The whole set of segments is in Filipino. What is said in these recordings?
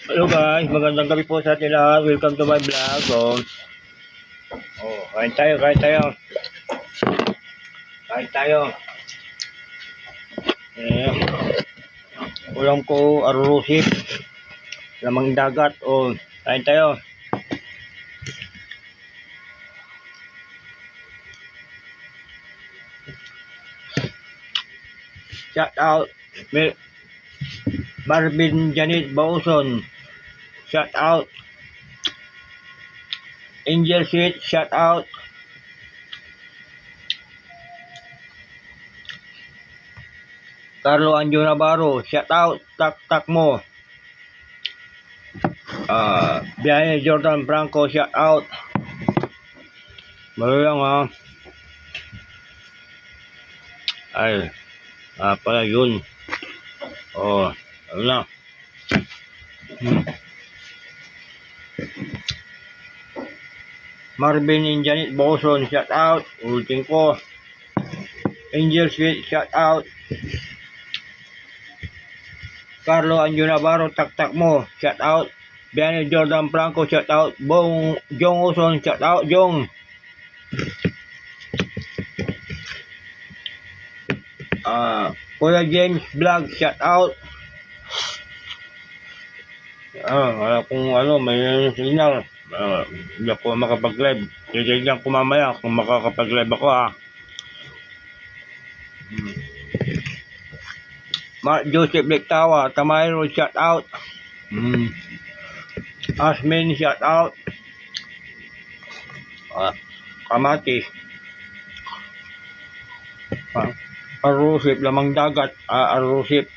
Hello guys, magandang gabi po sa atin lahat. Welcome to my vlog. Kain tayo, kain tayo. Kain tayo. Eh, ulam ko arurusip. Lamang dagat. Kain tayo. Shout out Marvin Janet Bauson. Shout out Angel Sweet. Shout out Carlo Anjo Navarro. Shout out Tak mo. Biyahe Jordan Franco. Shout out. Balo lang ha. Ay, pala yun. Ano na. Marvin and Janet Boson, shout out. Ulitin ko. Angel Sweet, shout out. Carlo Anjo Navarro, tak mo, shout out. Biane Jordan Franco, shout out. Jong Oson, shout out. Jong. Kuya James Vlog, shout out. Kung may signal. Hindi ako makapag-live. Titignan ko mamaya kung makakapag-live ako Mark Joseph Lectawa, Tamayro, shout out. Asmin, shout out. Kamatis. Arusip, lamang dagat. Arusip.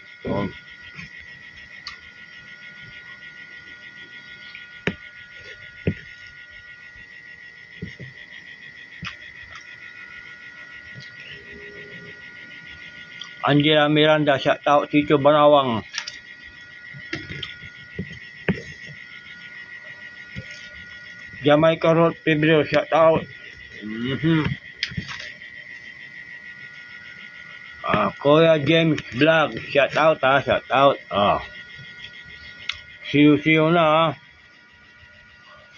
Angela Miranda, shout out. Chicho Banawang. Jamaica Road Pebreo, shout out. Kuya James Vlog, shout out shout out. See you na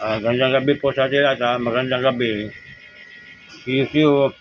Gandang gabi po sa atin lahat magandang gabi. See you.